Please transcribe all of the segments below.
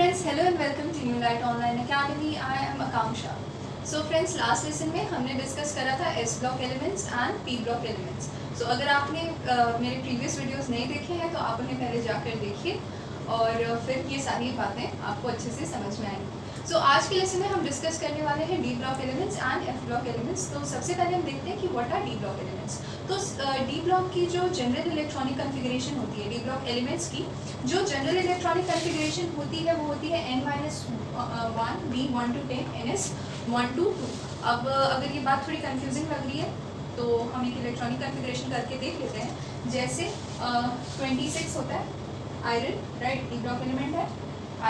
friends, hello and welcome to New Light Online Academy. I am Akanksha. So friends, last lesson में हमने discuss करा था S block elements and P block elements. So अगर आपने मेरे previous videos नहीं देखे हैं तो आप उन्हें पहले जाकर देखिए और फिर ये सारी बातें आपको अच्छे से समझ में आएंगी. So आज के लेसन में हम डिस्कस करने वाले हैं D block elements and F block elements. तो सबसे पहले हम देखते हैं कि what are D block elements. तो D ब्लॉक की जो जनरल इलेक्ट्रॉनिक कॉन्फ़िगरेशन होती है, D ब्लॉक एलिमेंट्स की जो जनरल इलेक्ट्रॉनिक कॉन्फ़िगरेशन होती है वो होती है n-1 B1 to 10 ns 1 to 2. अब अगर ये बात थोड़ी कंफ्यूजिंग लग रही है तो हम एक इलेक्ट्रॉनिक कॉन्फ़िगरेशन करके देख लेते हैं. जैसे 26 होता है iron, right, D block element है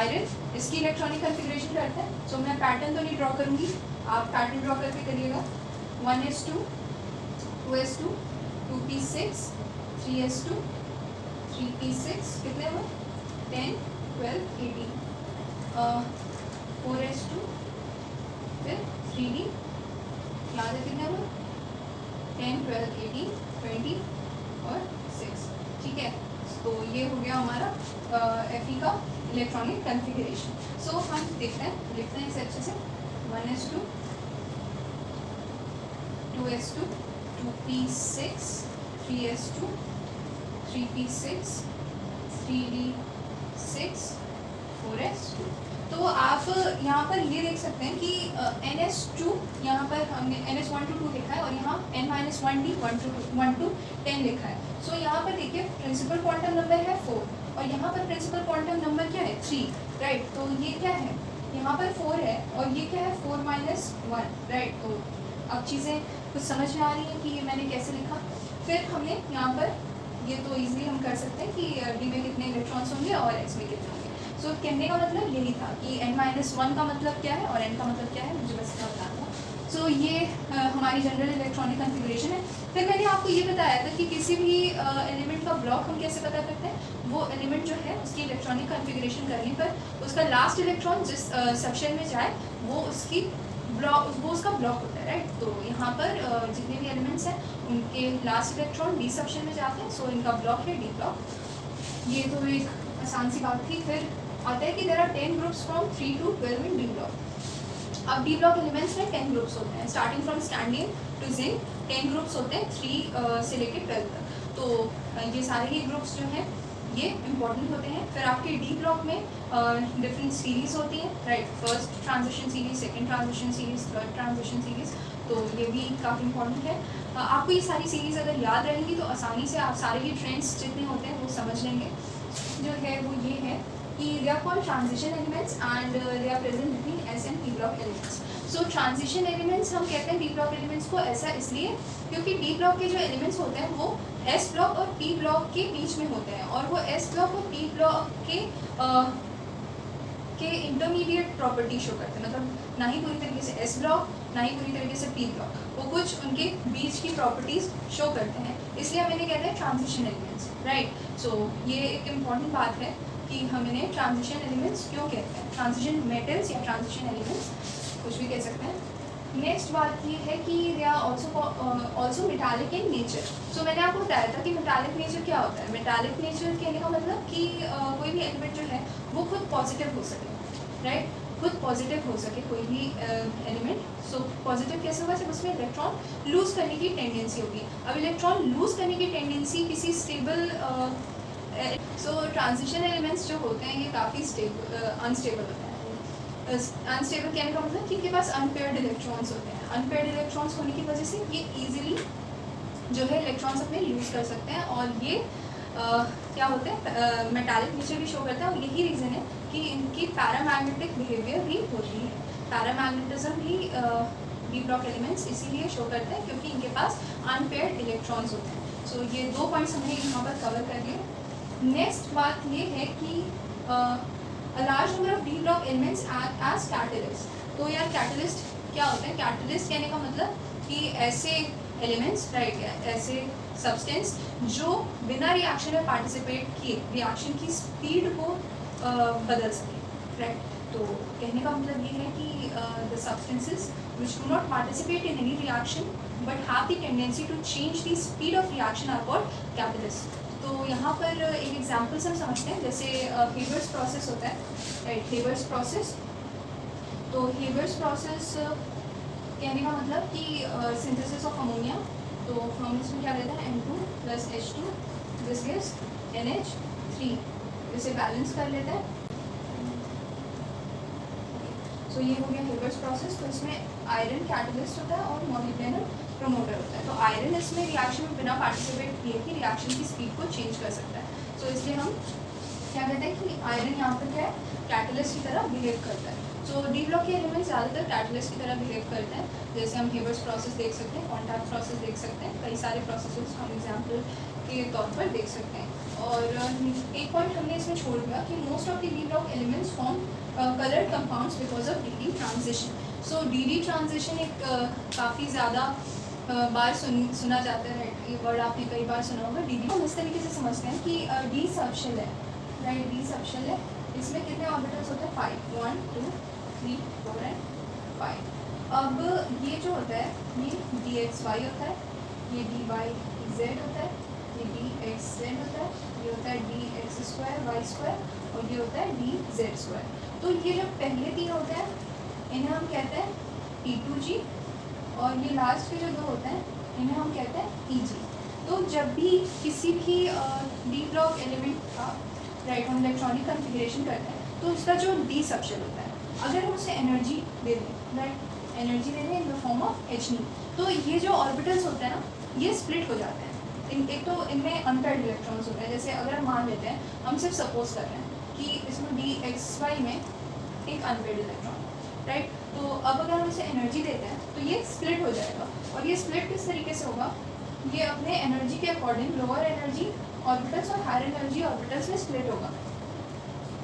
आयरन. इसकी इलेक्ट्रॉनिक कॉन्फ़िगरेशन करते हैं. सो मैं पैटर्न तो नहीं ड्रॉ करूँगी, आप पैटर्न ड्रॉ करके करिएगा. 1s2 2s2 2p6 3s2 3p6 कितने हुए 10 12 18 4s2 फिर 3d याद है कितने हुए 10 12 18 20 और 6. ठीक है, तो ये हो गया हमारा Fe का इलेक्ट्रॉनिक कॉन्फ़िगरेशन. सो हम देखते हैं, लिखते हैं इसे अच्छे से. 1s2 2s2 2p6 3s2 3p6 3d6 4s2. तो आप यहाँ पर ये देख सकते हैं कि ns2 यहाँ पर हमने ns1 to 2 लिखा है और यहाँ n-1d 1 to 10 लिखा है. सो यहाँ पर देखिए प्रिंसिपल क्वांटम नंबर है 4 और यहाँ पर प्रिंसिपल क्वांटम नंबर क्या है 3, राइट. तो ये क्या है, यहाँ पर 4 है और ये क्या है 4 - 1, राइट. तो अब चीज़ें कुछ समझ में आ रही हैं कि ये मैंने कैसे लिखा. फिर हमने यहाँ पर ये तो इजीली हम कर सकते हैं कि डी में कितने इलेक्ट्रॉन्स होंगे और एक्स में कितने होंगे. सो कहने का मतलब यही था कि n-1 का मतलब क्या है और n का मतलब क्या है, मुझे बस इतना बताना था. सो ये हमारी जनरल इलेक्ट्रॉनिक कॉन्फ़िगरेशन है. फिर मैंने आपको ये बताया था कि किसी भी एलिमेंट का ब्लॉक हम कैसे पता करते हैं. वो एलिमेंट जो है उसकी इलेक्ट्रॉनिक कॉन्फ़िगरेशन करने पर उसका लास्ट इलेक्ट्रॉन जिस सेक्शन में जाए वो उसकी वो उसका ब्लॉक होता है, राइट. तो यहाँ पर जितने भी एलिमेंट्स हैं उनके लास्ट इलेक्ट्रॉन डी सेक्शन में जाते हैं. सो इनका ब्लॉक है डी ब्लॉक. ये तो एक आसान सी बात थी. फिर आता है कि there are 10 groups from 3 to 12 इन डी ब्लॉक. अब डी ब्लॉक एलिमेंट्स में 10 ग्रुप्स होते हैं. Starting from scandium to zinc 10 groups होते हैं 3 से लेकर 12 तक. तो ये सारे ही ग्रुप्स जो हैं ये इम्पॉर्टेंट होते हैं. फिर आपके डी ब्लॉक में डिफरेंट सीरीज़ होती हैं, right. First transition series, second transition series, third transition series. तो ये भी काफ़ी इंपॉर्टेंट है. आपको ये सारी सीरीज़ अगर याद रहेंगी तो आसानी से आप सारे ही ट्रेंड्स जितने होते हैं वो समझ लेंगे. जो है वो ये है कि they are called transition elements and they are present between s and p block elements. So transition elements हम कहते हैं डी ब्लॉक एलिमेंट्स को ऐसा इसलिए क्योंकि डी ब्लॉक के जो एलिमेंट्स होते हैं वो एस ब्लॉक और पी ब्लॉक के बीच में होते हैं और वो एस ब्लॉक और पी ब्लॉक के इंटरमीडिएट प्रॉपर्टी शो करते हैं. मतलब ना ही पूरी तरीके से एस ब्लॉक ना ही पूरी तरीके से पी ब्लॉक, वो कुछ उनके बीच की प्रॉपर्टीज़ शो करते हैं. इसलिए हम इन्हें कहते हैं ट्रांजिशन एलिमेंट्स, राइट. सो ये एक इम्पॉर्टेंट बात है कि हम इन्हें ट्रांजिशन एलिमेंट्स क्यों कहते हैं. ट्रांजिशन मेटल्स या ट्रांजिशन एलिमेंट्स कुछ भी कह सकते हैं. नेक्स्ट बात ये है कि they are also metallic in nature. So मैंने आपको बताया था कि मेटालिक नेचर क्या होता है. मेटालिक नेचर कहने का मतलब कि कोई भी एलिमेंट जो है वो खुद पॉजिटिव हो सके, राइट. खुद पॉजिटिव हो सके कोई भी एलिमेंट. सो पॉजिटिव कैसे होगा, जब उसमें इलेक्ट्रॉन लूज़ करने की टेंडेंसी होगी. अब इलेक्ट्रॉन लूज़ करने की टेंडेंसी किसी स्टेबल ट्रांजिशन एलिमेंट्स जो होते हैं ये काफ़ी अनस्टेबल होते हैं. अनस्टेबल कहने का मतलब कि इनके पास अनपेयर्ड इलेक्ट्रॉन्स होते हैं. अनपेयर्ड इलेक्ट्रॉन्स होने की वजह से ये ईजिली जो है इलेक्ट्रॉन्स अपने लूज़ कर सकते हैं और ये क्या होते हैं मेटालिक नेचर भी शो करता है. और यही रीज़न है कि इनकी पैरामैग्नेटिक बिहेवियर भी होती है. पैरामैग्नेटिज्म भी डी ब्लॉक एलिमेंट्स इसीलिए शो करते हैं क्योंकि इनके पास अनपेयर्ड इलेक्ट्रॉन्स होते हैं. सो ये 2 पॉइंट्स हमने यहाँ पर कवर कर दिए. नेक्स्ट बात ये है कि a large number of D block elements act as catalyst. तो यार कैटलिस्ट क्या होता है. कैटलिस्ट कहने का मतलब कि ऐसे एलिमेंट्स, राइट, ऐसे सब्सटेंस जो बिना रिएक्शन में पार्टिसिपेट किए रिएक्शन की स्पीड को बदल सके, राइट. तो कहने का मतलब ये है कि the substances which do not participate in any reaction but have the tendency to change the speed of reaction are called catalysts. तो यहाँ पर एक एग्जांपल से हम समझते हैं, जैसे हेबर्स प्रोसेस होता है, राइट, हेबर्स प्रोसेस। तो हेबर्स प्रोसेस कहने का मतलब कि सिंथेसिस ऑफ अमोनिया, तो हम इसमें क्या लेते हैं N2 + H2, this gives NH3, इसे बैलेंस कर लेते हैं। सो ये हो गया हेबर्स प्रोसेस। तो इसमें आयरन कैटलिस्ट होता है और मॉलिब्डेनम प्रमोटर होता है। तो आयरन इसमें रिएक्शन में बिना पार्टिसिपेट किए कि रिएक्शन की स्पीड को चेंज कर सकता है। सो इसलिए हम क्या कहते हैं कि आयरन यहाँ पर क्या है, कैटलिस्ट की तरह बिहेव करता है। सो डी ब्लॉक के एलिमेंट्स ज़्यादातर कैटलिस्ट की तरह बिहेव करते हैं, जैसे हम हेबर्स प्रोसेस देख सकते हैं, कॉन्टैक्ट प्रोसेस देख सकते हैं, कई सारे प्रोसेसेस हम एग्जाम्पल के तौर पर देख सकते हैं। और एक पॉइंट हमने इसमें छोड़ दिया कि most of the D block elements form coloured compounds because of D transition. So D transition एक काफ़ी ज़्यादा बार सुना जाता है, ये वर्ड आपने कई बार सुना होगा। डी हम इस तरीके से समझते हैं कि डी सबशेल है, राइट, डी सबशेल है, इसमें कितने ऑर्बिटल्स होते हैं, 5, 1 2 3 4 एंड 5। अब ये जो होता है ये डी एक्स वाई होता है, ये डी वाई जेड होता है, ये डी एक्स जेड होता है, ये होता है d x square y square, और ये होता है डी जेड स्क्वायर। तो ये जो पहले तीन होते हैं इन्हें हम कहते हैं T2G, और ये लास्ट के जो दो होते हैं इन्हें हम कहते हैं EG। तो जब भी किसी भी डी ब्लॉक एलिमेंट का, राइट, हम इलेक्ट्रॉनिक कन्फिग्रेशन करते हैं तो उसका जो डी सबशेल होता है, अगर हम उसे एनर्जी दे दें, राइट, एनर्जी दे दें in the form of H, तो ये जो ऑर्बिटल्स होते हैं ना ये स्प्लिट हो जाते हैं। एक तो इनमें अनपेयर्ड इलेक्ट्रॉन्स होते हैं। जैसे अगर हम मान लेते हैं, हम सिर्फ सपोज कर रहे हैं कि इसमें डी एक्स वाई में एक अनपेयर्ड इलेक्ट्रॉन, राइट, तो अब अगर हम इसे एनर्जी देते हैं तो ये स्प्लिट हो जाएगा। और ये स्प्लिट किस तरीके से होगा, ये अपने एनर्जी के अकॉर्डिंग लोअर एनर्जी ऑर्बिटल्स और हायर एनर्जी ऑर्बिटल्स में स्प्लिट होगा।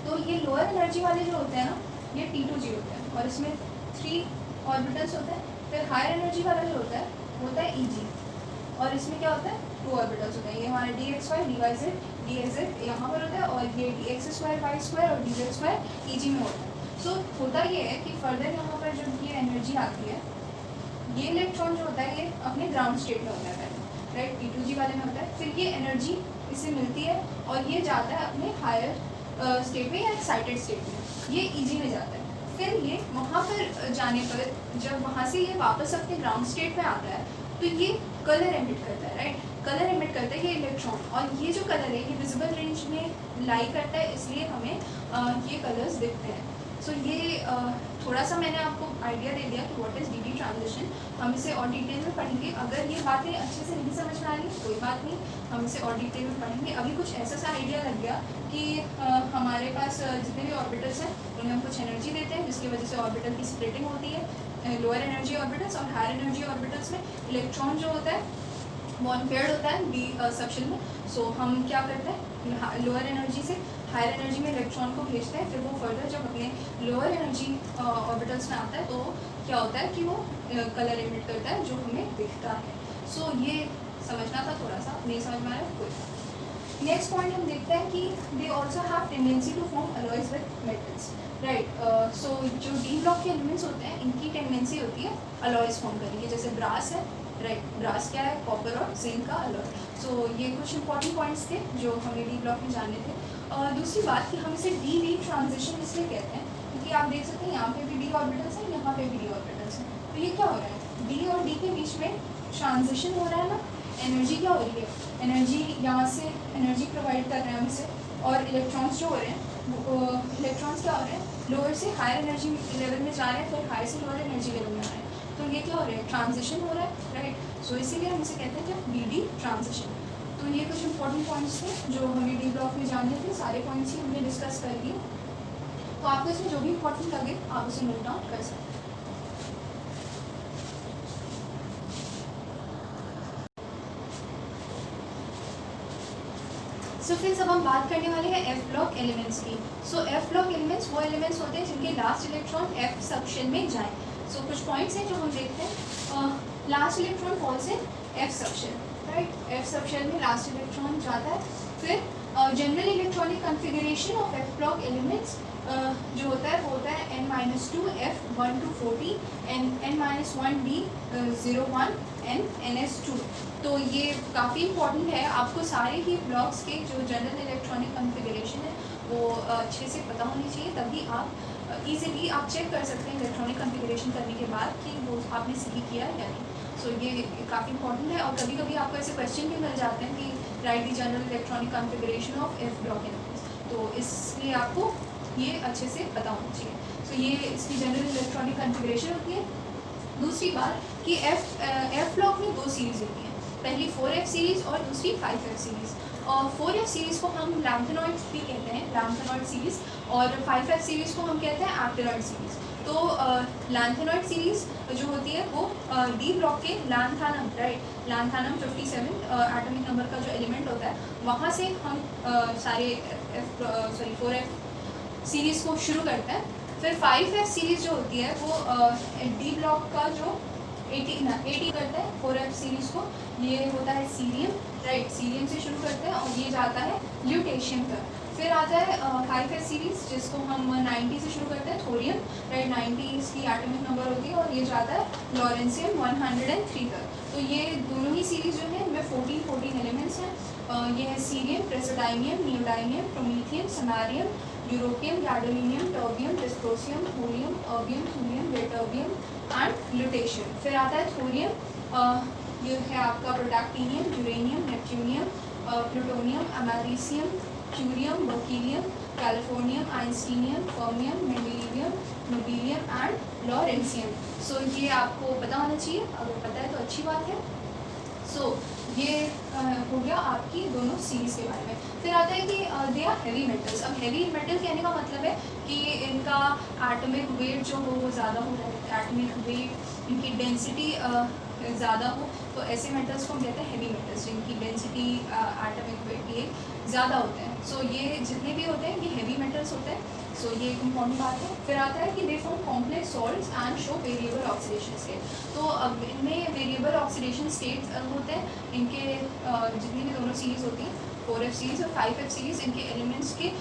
तो ये लोअर एनर्जी वाले जो होते हैं ना ये T2G होते हैं, और इसमें 3 ऑर्बिटल्स होते हैं। फिर हायर एनर्जी वाला जो होता है EG, और इसमें क्या होता है 2 ऑर्बिटल्स होते हैं। ये हमारे d x y d y z d x z यहाँ पर होता है, और ये d x square y square और डी जेड स्क्वायर EG में होता है। सो होता ये है कि फर्दर यहाँ पर जब ये एनर्जी आती है, ये इलेक्ट्रॉन जो होता है ये अपने ग्राउंड स्टेट में होता है पहले, राइट, T2G वाले में होता है। फिर ये एनर्जी इसे मिलती है और ये जाता है अपने हायर स्टेट में या एक्साइटेड स्टेट में, ये EG में जाता है। फिर ये वहाँ पर जाने पर जब वहाँ से ये वापस अपने ग्राउंड स्टेट में आता है तो ये कलर एमिट करता है, राइट, कलर एमिट करता है ये इलेक्ट्रॉन, और ये जो कलर है ये विजिबल रेंज में लाई करता है, इसलिए हमें ये कलर्स दिखते हैं। सो ये थोड़ा सा मैंने आपको आइडिया दे दिया कि व्हाट इज़ डी ट्रांजिशन। हम इसे और डिटेल में पढ़ेंगे। अगर ये बातें अच्छे से नहीं समझ में आ रही कोई बात नहीं, हम इसे और डिटेल में पढ़ेंगे। अभी कुछ ऐसा सा आइडिया लग गया कि हमारे पास जितने भी ऑर्बिटल्स हैं उन्हें हम कुछ एनर्जी देते हैं, जिसकी वजह से ऑर्बिटल की स्प्लिटिंग होती है लोअर एनर्जी ऑर्बिटल्स और हायर एनर्जी ऑर्बिटल्स में। इलेक्ट्रॉन जो होता है वो अनपेयर्ड होता है डी सबशेल में। सो हम क्या करते हैं, लोअर एनर्जी से हायर एनर्जी में इलेक्ट्रॉन को भेजते हैं, फिर वो फर्दर जब अपने लोअर एनर्जी ऑर्बिटल्स में आता है तो क्या होता है कि वो कलर एमिट करता है जो हमें दिखता है। सो ये समझना था, थोड़ा सा नहीं समझ में आ रहा है कोई। नेक्स्ट पॉइंट हम देखते हैं कि they also have tendency to form alloys with metals, right. So जो डी ब्लॉक के एलिमेंट्स होते हैं इनकी टेंडेंसी होती है अलॉयज फॉर्म करने की, जैसे ब्रास है, राइट, ब्रास क्या है, कॉपर और जिंक का अलॉय। सो ये कुछ इंपॉर्टेंट पॉइंट्स थे जो हमें डी ब्लॉक में जानने थे। और दूसरी बात कि हम इसे डी ट्रांजिशन इसलिए कहते हैं क्योंकि आप देख सकते हैं यहाँ पे भी डी ऑर्बिटल्स हैं, यहाँ पे भी डी ऑर्बिटल्स हैं। तो ये क्या हो रहा है, डी और डी के बीच में ट्रांजिशन हो रहा है ना, एनर्जी क्या हो रही है, एनर्जी यहाँ से एनर्जी प्रोवाइड कर रहे हैं हम इसे, और इलेक्ट्रॉन्स जो हो रहे हैं इलेक्ट्रॉन्स क्या हो रहे हैं, लोअर से हायर एनर्जी लेवल में जा रहे हैं, फिर हायर से लोअर एनर्जी लेवल में आ रहे हैं। तो ये क्या हो रहा है, ट्रांजिशन हो रहा है, राइट। सो इसीलिए हम इसे कहते हैं क्या, डी ट्रांजिशन। तो ये कुछ इंपॉर्टेंट पॉइंट्स थे जो हमें डी ब्लॉक में जानने थे, सारे पॉइंट्स ही हमने डिस्कस कर लिए। तो आपको इसमें जो भी इंपॉर्टेंट लगे आप उसे नोट डाउन कर सकते हैं। सो फिर अब हम बात करने वाले हैं एफ ब्लॉक एलिमेंट्स की। सो एफ ब्लॉक एलिमेंट्स वो एलिमेंट्स होते हैं जिनके लास्ट इलेक्ट्रॉन एफ सबशेल में जाएं। सो कुछ पॉइंट्स हैं जो हम देखते हैं। Last electron falls in F subshell, right, F subshell में लास्ट इलेक्ट्रॉन जाता है। फिर general electronic electronic configuration of F block elements जो होता है वो होता है n-2 f1 to 40 n-1 d 01 n-2। तो ये काफ़ी इंपॉर्टेंट है, आपको सारे ही ब्लॉक्स के जो जनरल इलेक्ट्रॉनिक कन्फिगरेशन है वो अच्छे से पता होनी चाहिए, तभी आप इजीली आप चेक कर सकते हैं इलेक्ट्रॉनिक कन्फिगरेशन करने के बाद कि वो आपने सही किया या नहीं। सो ये काफ़ी इंपॉर्टेंट है। और कभी कभी आपको ऐसे क्वेश्चन भी मिल जाते हैं कि right the general electronic configuration of F block elements, तो इसलिए आपको ये अच्छे से पता होना चाहिए। सो ये इसकी जनरल इलेक्ट्रॉनिक कन्फिगरेशन होती है। दूसरी बात कि एफ ब्लॉक में दो सीरीज़ होती हैं, पहली 4f सीरीज़ और दूसरी 5f सीरीज़। और 4f सीरीज़ को हम लैंथेनॉइड भी कहते हैं, लैंथेनॉइड सीरीज़, और 5f सीरीज़ को हम कहते हैं एक्टिनॉइड सीरीज़। तो लैंथेनॉइड सीरीज़ जो होती है वो डी ब्लॉक के लैंथानम, राइट, लैंथानम 57 एटॉमिक नंबर का जो एलिमेंट होता है वहाँ से हम सारे 4f सीरीज़ को शुरू करते हैं। फिर 5f सीरीज़ जो होती है वो डी ब्लॉक का जो 80 करता है 4f सीरीज़ को, ये होता है सीरियम, राइट, सीरियम से शुरू करते हैं और ये जाता है ल्यूटेशियम तक। फिर आता है 5f सीरीज़ जिसको हम 90 से शुरू करते हैं, थोरियम, राइट, 90 इसकी एटॉमिक नंबर होती है और ये जाता है लॉरेंसियम 103 तक। तो ये दोनों ही सीरीज़ जो है इनमें 14 एलिमेंट्स हैं। ये है cerium, praseodymium, neodymium, promethium, samarium, europium, gadolinium, terbium, dysprosium, thorium, erbium, thulium, ytterbium and lutetium. फिर आता है थोरियम, ये है आपका protactinium, uranium, neptunium, plutonium, americium, curium, berkelium, californium, einsteinium, fermium, mendelevium, nobelium and lawrencium. So ये आपको पता होना चाहिए, अगर पता है तो अच्छी बात है। सो ये हो गया आपकी दोनों सीरीज़ के बारे में। फिर आता है कि दे आर हैवी मेटल्स। अब हैवी मेटल कहने का मतलब है कि इनका एटॉमिक वेट जो हो वो ज़्यादा हो रहा है, एटॉमिक वेट, इनकी डेंसिटी ज़्यादा हो, तो ऐसे मेटल्स को हम कहते हैं हैवी मेटल्स, जिनकी डेंसिटी एटॉमिक वेट ये ज़्यादा होते हैं। सो ये जितने भी होते हैं ये हैवी मेटल्स होते हैं। सो ये एक इम्पॉर्टेंट बात है। फिर आता है कि they form complex salts and show variable oxidation state. तो अब इनमें वेरिएबल ऑक्सीडेशन स्टेट्स होते हैं, इनके जितनी भी दोनों सीरीज़ होती हैं 4f सीरीज़ और 5f सीरीज़, इनके एलिमेंट्स के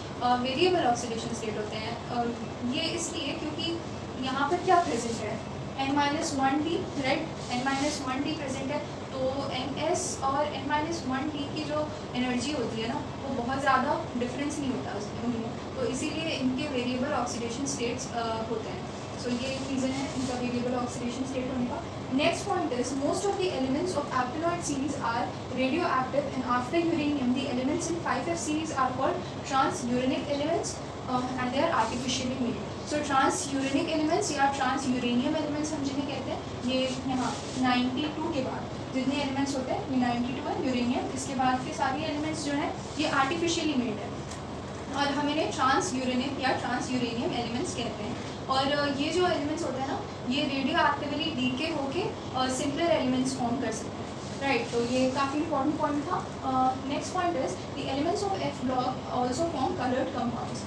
वेरिएबल ऑक्सीडेशन स्टेट होते हैं। ये इसलिए क्योंकि यहाँ पर क्या प्रेजेंट है, n-1d, राइट, n-1d प्रेजेंट है, तो ns और n-1d की जो एनर्जी होती है ना वो बहुत ज़्यादा डिफरेंस नहीं होता उसमें, तो इसीलिए इनके वेरिएबल ऑक्सीडेशन स्टेट्स होते हैं। सो ये एक रीज़न है इनका वेरिएबल ऑक्सीडेशन स्टेट होने का। Next point is most of the elements of actinoid series are radioactive and after uranium the elements in 5f series are called transuranic elements and they are artificially made. So transuranic elements या transuranium elements हम जिन्हें कहते हैं, ये यहाँ 92 के बाद जितने एलिमेंट्स होते हैं ये 92 है यूरेनियम, इसके बाद के सारे एलिमेंट्स जो हैं ये आर्टिफिशियली मेड है और हम इन्हें ट्रांस यूरेनियम या ट्रांस यूरेनियम एलिमेंट्स कहते हैं। और ये जो एलिमेंट्स होते हैं ना ये रेडियो एक्टिवली डीके होके सिंपलर एलिमेंट्स फॉर्म कर सकते हैं, राइट। तो ये काफ़ी इंपॉर्टेंट पॉइंट था। Next point is the elements of F block also form coloured compounds.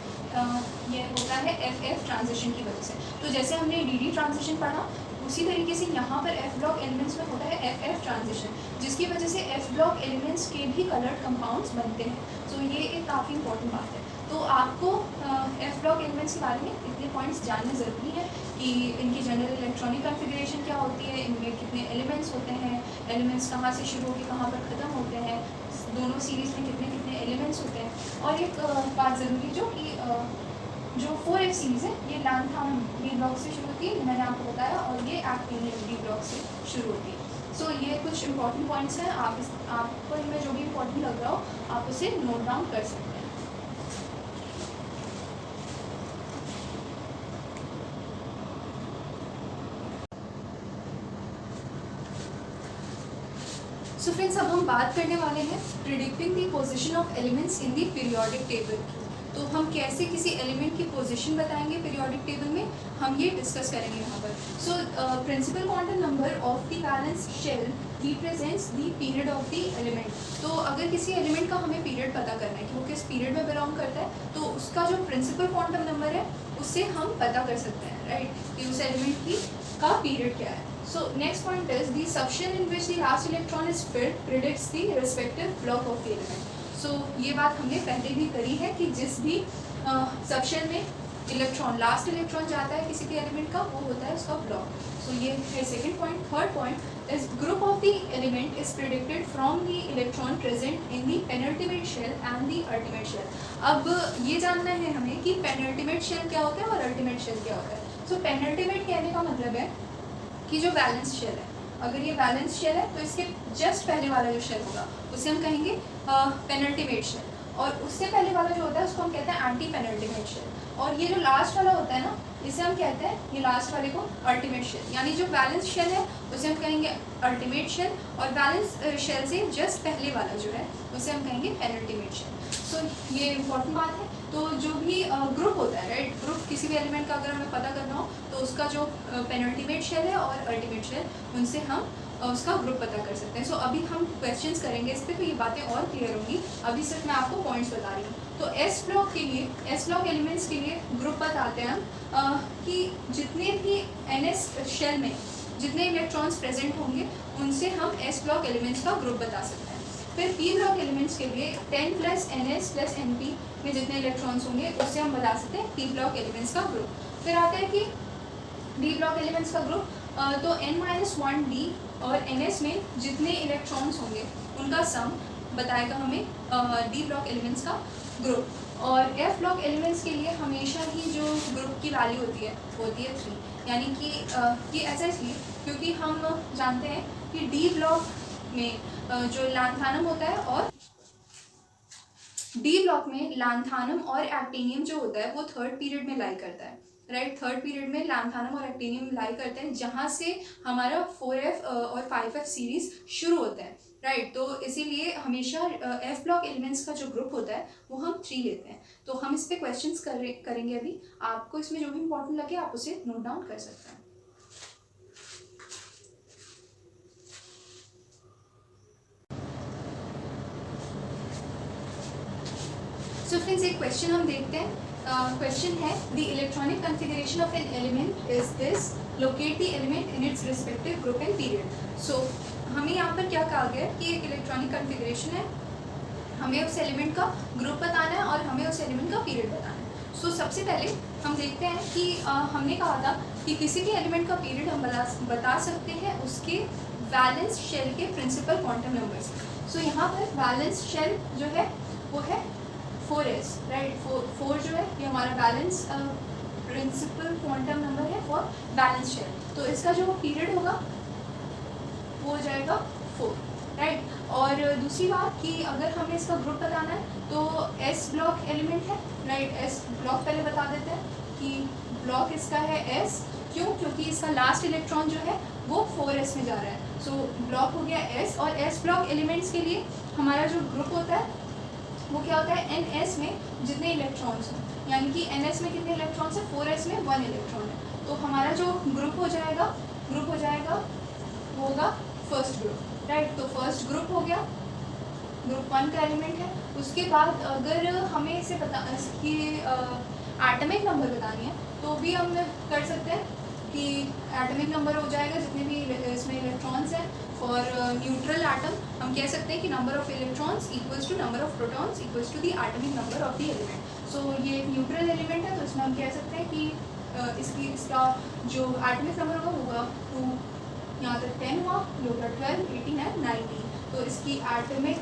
ये होता है एफ ट्रांजिशन की वजह से। तो जैसे हमने डी ट्रांजिशन पढ़ा उसी तरीके से यहाँ पर एफ ब्लॉक एलिमेंट्स में होता है एफ ट्रांजिशन, जिसकी वजह से एफ ब्लॉक एलिमेंट्स के भी कलर्ड कंपाउंड्स बनते हैं। तो ये एक काफ़ी इंपॉर्टेंट बात है। तो आपको एफ ब्लॉक एलिमेंट्स के बारे में इतने पॉइंट्स जानने ज़रूरी है कि इनकी जनरल इलेक्ट्रॉनिक कन्फिगरेशन क्या होती है, इनमें कितने एलिमेंट्स होते हैं, एलिमेंट्स कहाँ से शुरू होकर कहाँ पर ख़त्म होते हैं, दोनों सीरीज़ में कितने कितने एलिमेंट्स होते हैं। और एक बात ज़रूरी जो कि जो 4f सीरीज़ है ये लैंथानम डी ब्लॉक से शुरू होती है, मैंने आपको बताया, और ये एक्टिनियम डी ब्लॉक से शुरू होती है। सो ये कुछ इंपॉर्टेंट पॉइंट्स हैं, आपको इनमें जो भी इंपॉर्टेंट लग रहा हो आप उसे नोट डाउन कर सकते हैं। सो फ्रेंड्स अब हम बात करने वाले हैं predicting the position of elements in the periodic table. तो हम कैसे किसी एलिमेंट की पोजीशन बताएंगे पीरियोडिक टेबल में, हम ये डिस्कस करेंगे यहाँ पर। So principal quantum number of the valence shell represents the period of the element. तो अगर किसी एलिमेंट का हमें पीरियड पता करना है कि वो किस पीरियड में बिलोंग करता है, तो उसका जो प्रिंसिपल क्वांटम नंबर है उससे हम पता कर सकते हैं, राइट, कि उस एलिमेंट की का पीरियड क्या है। So next point is the subshell in which the last electron is filled predicts the respective block of the element. सो ये बात हमने पहले भी करी है कि जिस भी सबशेल में इलेक्ट्रॉन लास्ट इलेक्ट्रॉन जाता है किसी भी एलिमेंट का, वो होता है उसका ब्लॉक। सो ये है second point. Third point is group of the element is predicted from the electron present in the penultimate shell and the ultimate shell. अब ये जानना है हमें कि पेनल्टीमेट शेल क्या होता है और अल्टीमेट शेल क्या होता है। सो पेनल्टीमेट कहने का मतलब है कि जो बैलेंस शेल है, अगर ये बैलेंस शेल है तो इसके जस्ट पहले वाला जो शेल होगा उसे हम कहेंगे पेनल्टीमेट शेल, और उससे पहले वाला जो होता है उसको हम कहते हैं एंटी पेनल्टीमेट शेल, और ये जो लास्ट वाला होता है ना इसे हम कहते हैं ये लास्ट वाले को अल्टीमेट शेल। यानी जो बैलेंस शेल है उसे हम कहेंगे अल्टीमेट शेल, और बैलेंस शेल से जस्ट पहले वाला जो है उसे हम कहेंगे पेनल्टीमेट शेल। सो ये इम्पोर्टेंट बात है। तो जो भी ग्रुप होता है, राइट, ग्रुप किसी भी एलिमेंट का अगर हमें पता करना हो तो उसका जो पेनल्टीमेट शेल है और अल्टीमेट शेल उनसे हम उसका ग्रुप पता कर सकते हैं। सो अभी हम क्वेश्चंस करेंगे इस पर, तो ये बातें और क्लियर होंगी। अभी सिर्फ मैं आपको पॉइंट्स बता रही हूँ। तो एस ब्लॉक के लिए, एस ब्लॉक एलिमेंट्स के लिए ग्रुप बताते हैं हम कि जितने भी एनएस शेल में जितने इलेक्ट्रॉन्स प्रेजेंट होंगे उनसे हम एस ब्लॉक एलिमेंट्स का ग्रुप बता सकते हैं। फिर पी ब्लॉक एलिमेंट्स के लिए 10 + NS + NP में जितने इलेक्ट्रॉन्स होंगे उससे हम बता सकते हैं पी ब्लॉक एलिमेंट्स का ग्रुप। फिर आता है कि डी ब्लॉक एलिमेंट्स का ग्रुप, तो n-1d और NS में जितने इलेक्ट्रॉन्स होंगे उनका सम बताएगा हमें डी ब्लॉक एलिमेंट्स का ग्रुप। और एफ ब्लॉक एलिमेंट्स के लिए हमेशा ही जो ग्रुप की वैल्यू होती है वो होती है 3, यानी कि ये ऐसा इसलिए क्योंकि हम जानते हैं कि डी ब्लॉक में जो लैंथानम होता है और डी ब्लॉक में लैंथानम और एक्टिनियम जो होता है वो थर्ड पीरियड में लाई करता है, राइट। थर्ड पीरियड में लैंथानम और एक्टिनियम लाई करते हैं जहाँ से हमारा 4f और 5f सीरीज शुरू होता है, राइट। तो इसीलिए हमेशा एफ ब्लॉक एलिमेंट्स का जो ग्रुप होता है वो हम 3 लेते हैं। तो हम इस पर क्वेश्चंस करेंगे अभी। आपको इसमें जो भी इंपॉर्टेंट लगे आप उसे नोट डाउन कर सकते हैं। सो फ्रेंड्स एक क्वेश्चन हम देखते हैं। क्वेश्चन है the electronic configuration of an element is this, locate the element in its respective group and period. So हमें यहाँ पर क्या कहा गया कि एक इलेक्ट्रॉनिक कॉन्फ़िगरेशन है, हमें उस एलिमेंट का ग्रुप बताना है और हमें उस एलिमेंट का पीरियड बताना है। सो सबसे पहले हम देखते हैं कि हमने कहा था कि किसी भी एलिमेंट का पीरियड हम बता सकते हैं उसके वैलेंस शेल के प्रिंसिपल क्वांटम नंबर से। सो यहाँ पर वैलेंस शेल जो है वो है 4s, राइट। 4 जो है ये हमारा बैलेंस प्रिंसिपल क्वांटम नंबर है फॉर बैलेंस शेल। तो इसका जो पीरियड होगा वो हो जाएगा 4, राइट। और दूसरी बात कि अगर हमें इसका ग्रुप बताना है तो एस ब्लॉक एलिमेंट है, राइट। एस ब्लॉक पहले बता देते हैं कि ब्लॉक इसका है एस, क्यों? क्योंकि इसका लास्ट इलेक्ट्रॉन जो है वो 4s में जा रहा है। सो ब्लॉक हो गया एस। और एस ब्लॉक एलिमेंट्स के लिए हमारा जो ग्रुप होता है वो क्या होता है, NS में जितने इलेक्ट्रॉन्स हैं, यानी कि NS में कितने इलेक्ट्रॉन्स हैं, 4s में 1 इलेक्ट्रॉन है। तो हमारा जो ग्रुप हो जाएगा वो होगा फर्स्ट ग्रुप, राइट। तो फर्स्ट ग्रुप हो गया, ग्रुप 1 का एलिमेंट है। उसके बाद अगर हमें इसकी एटॉमिक नंबर बतानी है तो भी हम कर सकते हैं कि एटॉमिक नंबर हो जाएगा जितने भी इसमें इलेक्ट्रॉन्स हैं। फॉर न्यूट्रल एटम हम कह सकते हैं कि number of electrons equals to number of protons equals to the atomic number of the element. So ये एक न्यूट्रल एलिमेंट है, तो इसमें हम कह सकते हैं कि इसका जो एटॉमिक नंबर होगा 2, यहाँ तक 10 हुआ, ये होगा 12, 18 है 19। तो इसकी एटॉमिक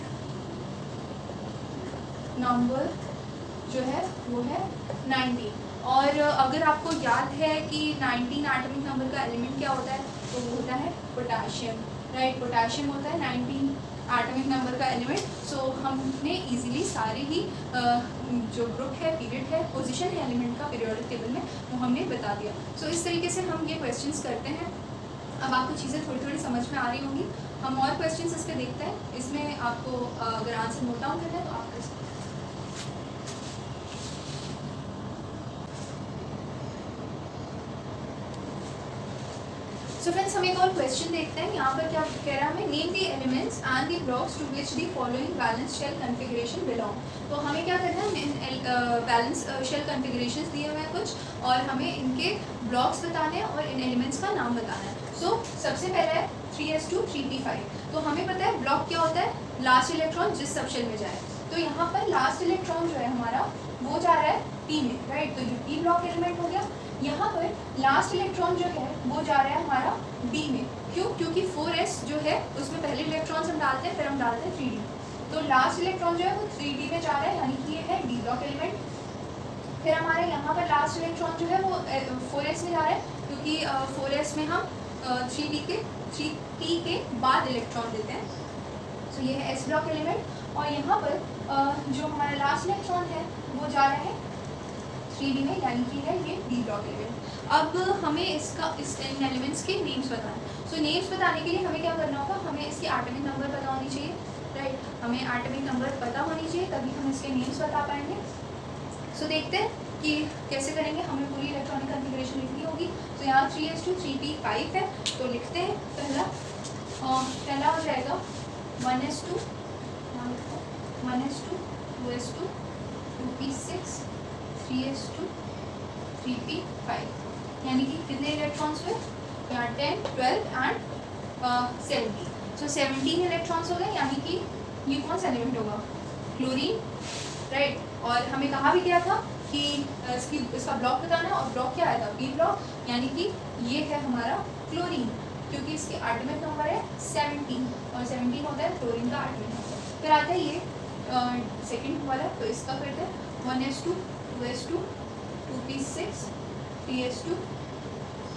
नंबर जो है वो है 19। और अगर आपको याद है कि 19 एटॉमिक नंबर का एलिमेंट क्या होता है, तो वो होता है पोटेशियम, राइट। पोटेशियम होता है 19 एटॉमिक नंबर का एलिमेंट। सो हमने इजीली सारे ही जो ग्रुप है, पीरियड है, पोजीशन है एलिमेंट का पीरियोडिक टेबल में, वो हमने बता दिया। सो इस तरीके से हम ये क्वेश्चंस करते हैं। अब आपको चीज़ें थोड़ी थोड़ी समझ में आ रही होंगी। हम और क्वेश्चंस इस पर देखते हैं। इसमें आपको अगर आंसर नोट डाउन करना है तो आप कर सकते हैं। सो फ्रेंड्स हम एक और क्वेश्चन देखते हैं। यहाँ पर क्या कह रहा है हमें, name the elements and the blocks to which the following valence shell configuration belong. तो हमें क्या करना है, बैलेंस शेल कॉन्फ़िगरेशंस दिए हुए हैं कुछ, और हमें इनके ब्लॉक्स बताने हैं और इन एलिमेंट्स का नाम बताना है। सो सबसे पहले है 3s2 3p5। तो हमें पता है ब्लॉक क्या होता है, लास्ट इलेक्ट्रॉन जिस सबशेल में जाए। तो यहाँ पर लास्ट इलेक्ट्रॉन जो है हमारा वो जा रहा है p में, राइट। तो ये p ब्लॉक एलिमेंट हो गया। यहाँ पर लास्ट इलेक्ट्रॉन जो है वो जा रहा है हमारा d में। क्यों? क्योंकि 4s जो है उसमें पहले इलेक्ट्रॉन्स हम डालते हैं, फिर हम डालते हैं 3d। तो लास्ट इलेक्ट्रॉन जो है वो 3d में जा रहा है, यानी कि ये है d ब्लॉक एलिमेंट। फिर हमारे यहाँ पर लास्ट इलेक्ट्रॉन जो है वो 4s में जा रहा है, क्योंकि 4s में हम 3t के बाद इलेक्ट्रॉन देते हैं। तो ये है s ब्लॉक एलिमेंट। और यहाँ पर जो हमारा लास्ट इलेक्ट्रॉन है वो जा रहा है 3d में, यानी कि है ये d ब्लॉक एलिमेंट। अब हमें इस इन एलिमेंट्स के नेम्स बताना। सो नेम्स बताने के लिए हमें क्या करना होगा, हमें इसकी एटॉमिक नंबर पता होनी चाहिए, राइट। हमें एटॉमिक नंबर पता होनी चाहिए, तभी हम इसके नेम्स बता पाएंगे। सो देखते हैं कि कैसे करेंगे। हमें पूरी इलेक्ट्रॉनिक कॉन्फ़िगरेशन लिखनी होगी। तो यहाँ 3s2 3p5 है, तो लिखते हैं। पहला हो जाएगा 1s2 1s2 2s2 2p6 3s2 3p5, यानी कि कितने इलेक्ट्रॉन्स हुए यहाँ 10 12 एंड 17। सो 17 इलेक्ट्रॉन्स हो गए, यानी कि ये कौन सा एलिमेंट होगा, क्लोरीन, राइट। और हमें कहा भी गया था कि इसका ब्लॉक बताना है, और ब्लॉक क्या आया था, p ब्लॉक, यानी कि ये है हमारा क्लोरीन, क्योंकि इसके एटॉमिक नंबर है 17 और 17 होता है क्लोरीन का एटॉमिक नंबर। फिर आता है ये सेकंड वाला, तो इसका करते हैं 1s2 2s2 2p6 3s2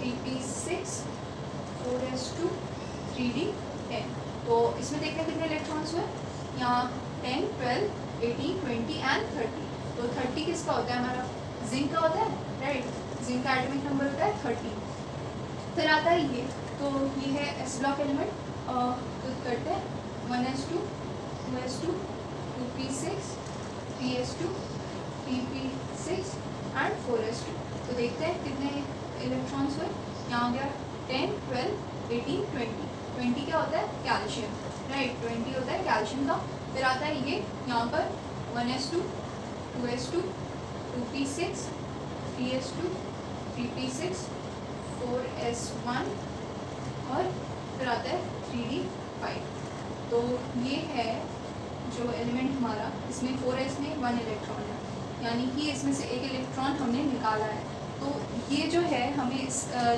3p6 4s2 3d10। तो इसमें देखते हैं कितने इलेक्ट्रॉन्स हुए, यहाँ 10 12 18 20 एंड 30। तो 30 किसका होता है, हमारा जिंक का होता है, राइट। जिंक का एटॉमिक नंबर होता है 30। फिर आता है ये, तो ये है s ब्लॉक एलिमेंट। तो करते हैं 1s2 2s2 2p6 3s2 3p6 and 4s2। तो देखते हैं कितने इलेक्ट्रॉन्स हुए, यहाँ हो गया 10 12 18 20 क्या होता है, कैल्शियम, राइट। 20 होता है कैल्शियम का। फिर आता है ये यहाँ पर 1s2 2s2 2p6 3s2 3p6 4s1 और फिर आता है 3d5। तो ये है जो एलिमेंट हमारा, इसमें 4s में 1 इलेक्ट्रॉन है, यानी कि इसमें से एक इलेक्ट्रॉन हमने निकाला है। तो ये जो है हमें इस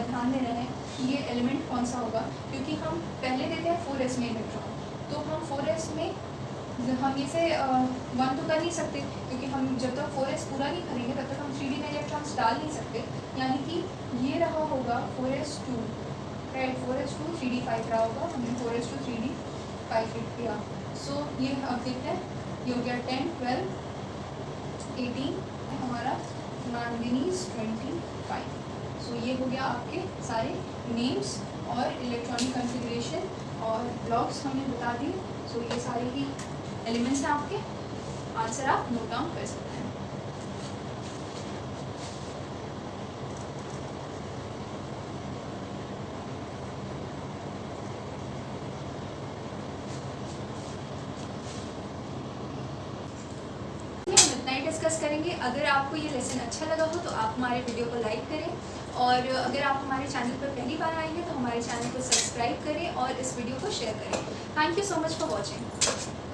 ध्यान देना है कि ये एलिमेंट कौन सा होगा, क्योंकि हम पहले देते हैं 4s में इलेक्ट्रॉन। तो हम 4s में हम इसे 1 तो कर नहीं सकते, क्योंकि हम जब तक 4s पूरा नहीं करेंगे तब तक हम 3d में इलेक्ट्रॉन्स डाल नहीं सकते, यानी कि ये रहा होगा 4s2, राइट। 4s2 3d5 रहा होगा, हमने 4s2 3d5 लिख दिया। सो ये अब देखते हैं, ये हो गया 10 12 18 हमारा मैंगनीज 25। सो ये हो गया आपके सारे नेम्स और इलेक्ट्रॉनिक कॉन्फ़िगरेशन और ब्लॉक्स हमने बता दिए। सो ये सारे ही एलिमेंट्स हैं आपके, आंसर आप नोट डाउन कर सकते हैं। डिस्कस करेंगे। अगर आपको ये लेसन अच्छा लगा हो तो आप हमारे वीडियो को लाइक करें, और अगर आप हमारे चैनल पर पहली बार आए हैं तो हमारे चैनल को सब्सक्राइब करें और इस वीडियो को शेयर करें। Thank you so much for watching.